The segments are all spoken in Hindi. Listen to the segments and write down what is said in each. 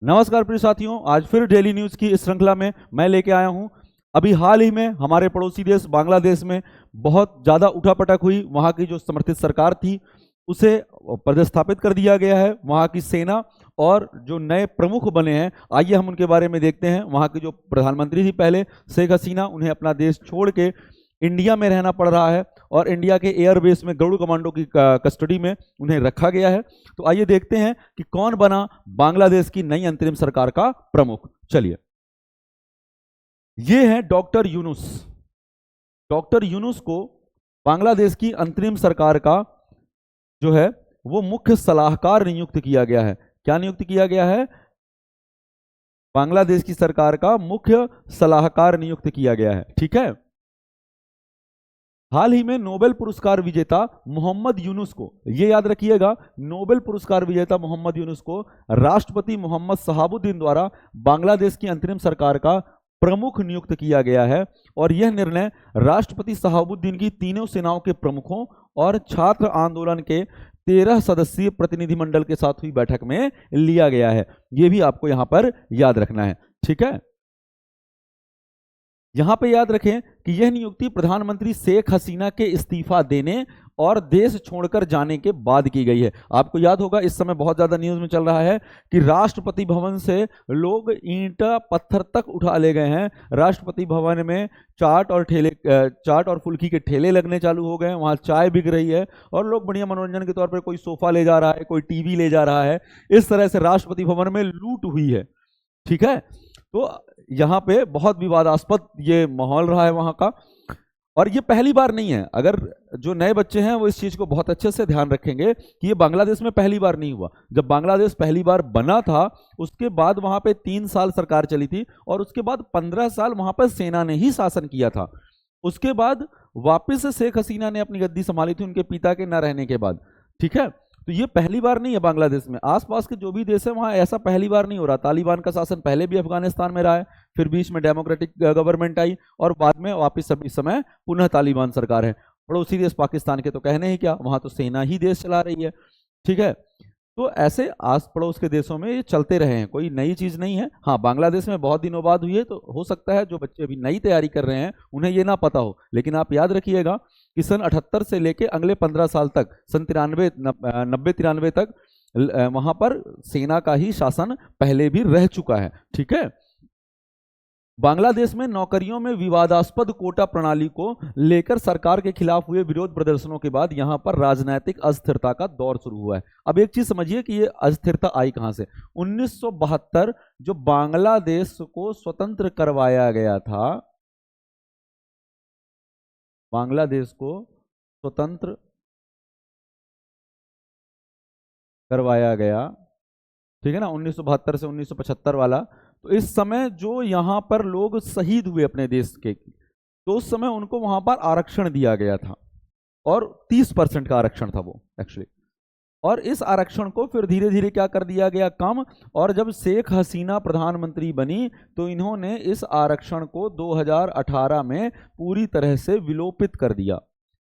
नमस्कार प्रिय साथियों, आज फिर डेली न्यूज की इस श्रृंखला में मैं लेके आया हूं। अभी हाल ही में हमारे पड़ोसी देश बांग्लादेश में बहुत ज्यादा उठापटक हुई। वहां की जो समर्थित सरकार थी उसे पदस्थापित कर दिया गया है। वहां की सेना और जो नए प्रमुख बने हैं, आइए हम उनके बारे में देखते हैं। वहां की जो प्रधानमंत्री थी पहले, शेख हसीना, उन्हें अपना देश छोड़ के इंडिया में रहना पड़ रहा है और इंडिया के एयरबेस में गरुड़ कमांडो की कस्टडी में उन्हें रखा गया है। तो आइए देखते हैं कि कौन बना बांग्लादेश की नई अंतरिम सरकार का प्रमुख। चलिए, ये है डॉक्टर यूनुस। डॉक्टर यूनुस को बांग्लादेश की अंतरिम सरकार का जो है वो मुख्य सलाहकार नियुक्त किया गया है। क्या नियुक्त किया गया है? बांग्लादेश की सरकार का मुख्य सलाहकार नियुक्त किया गया है। ठीक है। हाल ही में नोबेल पुरस्कार विजेता मोहम्मद यूनुस को, ये याद रखिएगा, नोबेल पुरस्कार विजेता मोहम्मद यूनुस को राष्ट्रपति मोहम्मद शहाबुद्दीन द्वारा बांग्लादेश की अंतरिम सरकार का प्रमुख नियुक्त किया गया है। और यह निर्णय राष्ट्रपति शहाबुद्दीन की तीनों सेनाओं के प्रमुखों और छात्र आंदोलन के 13 सदस्यीय प्रतिनिधिमंडल के साथ हुई बैठक में लिया गया है। यह भी आपको यहां पर याद रखना है। ठीक है। यहां पे याद रखें कि यह नियुक्ति प्रधानमंत्री शेख हसीना के इस्तीफा देने और देश छोड़कर जाने के बाद की गई है। आपको याद होगा, इस समय बहुत ज्यादा न्यूज में चल रहा है कि राष्ट्रपति भवन से लोग ईंटा पत्थर तक उठा ले गए हैं। राष्ट्रपति भवन में चाट और फुल्की के ठेले लगने चालू हो गए हैं। वहां चाय बिक रही है और लोग बढ़िया मनोरंजन के तौर पर कोई सोफा ले जा रहा है, कोई टीवी ले जा रहा है। इस तरह से राष्ट्रपति भवन में लूट हुई है। ठीक है। तो यहाँ पे बहुत विवादास्पद ये माहौल रहा है वहां का। और ये पहली बार नहीं है। अगर जो नए बच्चे हैं वो इस चीज को बहुत अच्छे से ध्यान रखेंगे कि ये बांग्लादेश में पहली बार नहीं हुआ। जब बांग्लादेश पहली बार बना था उसके बाद वहां पे 3 साल सरकार चली थी और उसके बाद 15 साल वहां पर सेना ने ही शासन किया था। उसके बाद वापस से शेख हसीना ने अपनी गद्दी संभाली थी उनके पिता के न रहने के बाद। ठीक है। तो ये पहली बार नहीं है बांग्लादेश में। आसपास के जो भी देश है वहां ऐसा पहली बार नहीं हो रहा। तालिबान का शासन पहले भी अफगानिस्तान में रहा है, फिर बीच में डेमोक्रेटिक गवर्नमेंट आई और बाद में वापस सब इस समय पुनः तालिबान सरकार है। पड़ोसी देश पाकिस्तान के तो कहने ही क्या, वहां तो सेना ही देश चला रही है। ठीक है। तो ऐसे आस पड़ोस के देशों में ये चलते रहे हैं, कोई नई चीज नहीं है। हाँ, बांग्लादेश में बहुत दिनों बाद हुई है तो हो सकता है जो बच्चे अभी नई तैयारी कर रहे हैं उन्हें ये ना पता हो। लेकिन आप याद रखिएगा कि सन 78 से लेके अगले 15 साल तक, सन 90-93 तक वहां पर सेना का ही शासन पहले भी रह चुका है। ठीक है। बांग्लादेश में नौकरियों में विवादास्पद कोटा प्रणाली को लेकर सरकार के खिलाफ हुए विरोध प्रदर्शनों के बाद यहां पर राजनीतिक अस्थिरता का दौर शुरू हुआ है। अब एक चीज समझिए कि ये अस्थिरता आई कहां से। 1972 जो बांग्लादेश को स्वतंत्र करवाया गया था, बांग्लादेश को स्वतंत्र करवाया गया, ठीक है ना, 1972 से 1975 वाला। तो इस समय जो यहां पर लोग शहीद हुए अपने देश के, तो उस समय उनको वहां पर आरक्षण दिया गया था और 30% का आरक्षण था वो एक्चुअली। और इस आरक्षण को फिर धीरे धीरे क्या कर दिया गया, कम। और जब शेख हसीना प्रधानमंत्री बनी तो इन्होंने इस आरक्षण को 2018 में पूरी तरह से विलोपित कर दिया,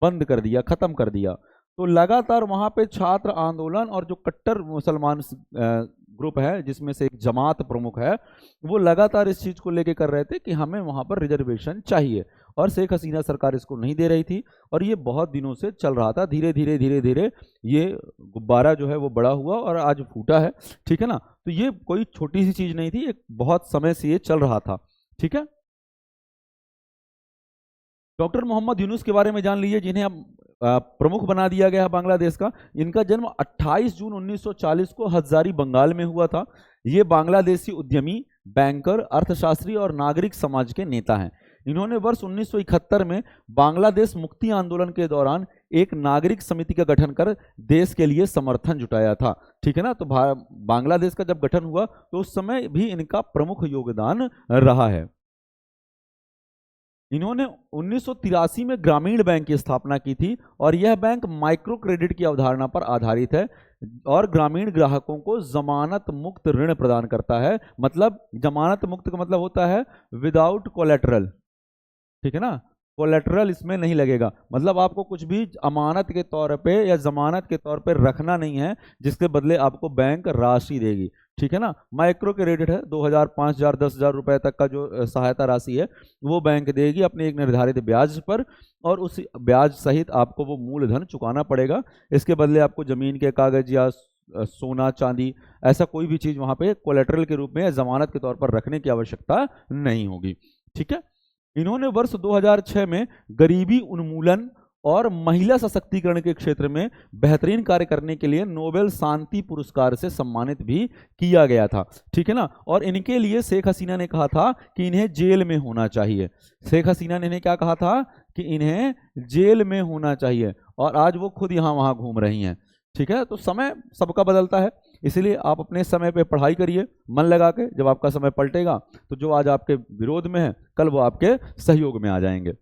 बंद कर दिया, खत्म कर दिया। तो लगातार वहां पे छात्र आंदोलन और जो कट्टर मुसलमान ग्रुप है जिसमें से एक जमात प्रमुख है, वो लगातार इस चीज को लेके कर रहे थे कि हमें वहां पर रिजर्वेशन चाहिए। और शेख हसीना सरकार इसको नहीं दे रही थी और ये बहुत दिनों से चल रहा था। धीरे धीरे धीरे धीरे ये गुब्बारा जो है वो बड़ा हुआ और आज फूटा है। ठीक है ना। तो ये कोई छोटी सी चीज नहीं थी, एक बहुत समय से ये चल रहा था। ठीक है। डॉक्टर मोहम्मद यूनुस के बारे में जान लीजिए, जिन्हें अब प्रमुख बना दिया गया है बांग्लादेश का। इनका जन्म 28 जून 1940 को हजारी बंगाल में हुआ था। ये बांग्लादेशी उद्यमी, बैंकर, अर्थशास्त्री और नागरिक समाज के नेता हैं। इन्होंने वर्ष 1971 में बांग्लादेश मुक्ति आंदोलन के दौरान एक नागरिक समिति का गठन कर देश के लिए समर्थन जुटाया था। ठीक है ना। तो बांग्लादेश का जब गठन हुआ तो उस समय भी इनका प्रमुख योगदान रहा है। इन्होंने 1983 में ग्रामीण बैंक की स्थापना की थी और यह बैंक माइक्रो क्रेडिट की अवधारणा पर आधारित है और ग्रामीण ग्राहकों को जमानत मुक्त ऋण प्रदान करता है। मतलब जमानत मुक्त का मतलब होता है विदाउट कोलेटरल। ठीक है ना। कोलेटरल इसमें नहीं लगेगा, मतलब आपको कुछ भी अमानत के तौर पे या जमानत के तौर पे रखना नहीं है जिसके बदले आपको बैंक राशि देगी। ठीक है ना। माइक्रो क्रेडिट है 2000, 5000, 10,000 रुपए तक का जो सहायता राशि है वो बैंक देगी अपने एक निर्धारित ब्याज पर, और उस ब्याज सहित आपको वो मूलधन चुकाना पड़ेगा। इसके बदले आपको जमीन के कागज या सोना चांदी ऐसा कोई भी चीज वहां पे कोलेटरल के रूप में जमानत के तौर पर रखने की आवश्यकता नहीं होगी। ठीक है। इन्होंने वर्ष 2006 में गरीबी उन्मूलन और महिला सशक्तिकरण के क्षेत्र में बेहतरीन कार्य करने के लिए नोबेल शांति पुरस्कार से सम्मानित भी किया गया था। ठीक है ना। और इनके लिए शेख हसीना ने कहा था कि इन्हें जेल में होना चाहिए। शेख हसीना ने इन्हें क्या कहा था कि इन्हें जेल में होना चाहिए, और आज वो खुद यहाँ वहां घूम रही हैं। ठीक है। तो समय सबका बदलता है, इसलिए आप अपने समय पे पढ़ाई करिए मन लगा के। जब आपका समय पलटेगा तो जो आज आपके विरोध में है कल वो आपके सहयोग में आ जाएंगे।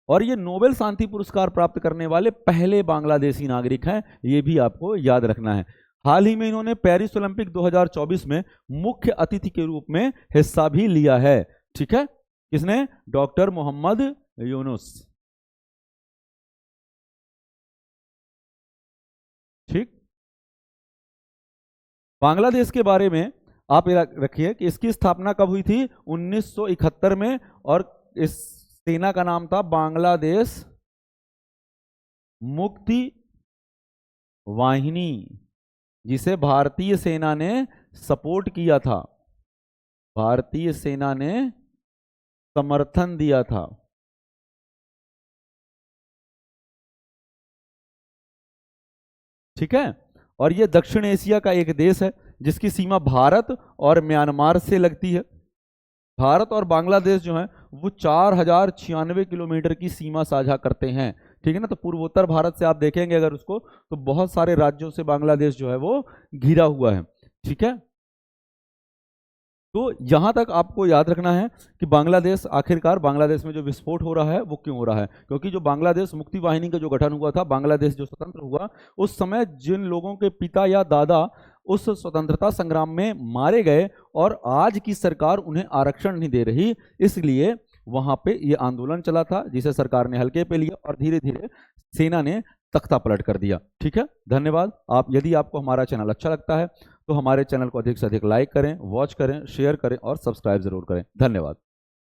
और ये नोबेल शांति पुरस्कार प्राप्त करने वाले पहले बांग्लादेशी नागरिक हैं, ये भी आपको याद रखना है। हाल ही में इन्होंने पेरिस ओलंपिक 2024 में मुख्य अतिथि के रूप में हिस्सा भी लिया है। ठीक है। किसने? डॉक्टर मोहम्मद यूनुस। ठीक। बांग्लादेश के बारे में आप ये रखिए कि इसकी स्थापना कब हुई थी? 1971 में, और इस सेना का नाम था बांग्लादेश मुक्ति वाहिनी, जिसे भारतीय सेना ने सपोर्ट किया था, भारतीय सेना ने समर्थन दिया था। ठीक है। और यह दक्षिण एशिया का एक देश है जिसकी सीमा भारत और म्यांमार से लगती है। भारत और बांग्लादेश जो है वो 4096 किलोमीटर की सीमा साझा करते हैं। ठीक है ना। तो पूर्वोत्तर भारत से आप देखेंगे अगर उसको, तो बहुत सारे राज्यों से बांग्लादेश जो है वो घिरा हुआ है। ठीक है। तो यहां तक आपको याद रखना है कि बांग्लादेश, आखिरकार बांग्लादेश में जो विस्फोट हो रहा है वो क्यों हो रहा है? क्योंकि जो बांग्लादेश मुक्ति वाहिनी का जो गठन हुआ था, बांग्लादेश जो स्वतंत्र हुआ, उस समय जिन लोगों के पिता या दादा उस स्वतंत्रता संग्राम में मारे गए और आज की सरकार उन्हें आरक्षण नहीं दे रही, इसलिए वहां पे ये आंदोलन चला था जिसे सरकार ने हल्के पे लिया और धीरे धीरे सेना ने तख्ता पलट कर दिया। ठीक है। धन्यवाद। यदि आपको हमारा चैनल अच्छा लगता है तो हमारे चैनल को अधिक से अधिक लाइक करें, वॉच करें, शेयर करें और सब्सक्राइब जरूर करें। धन्यवाद।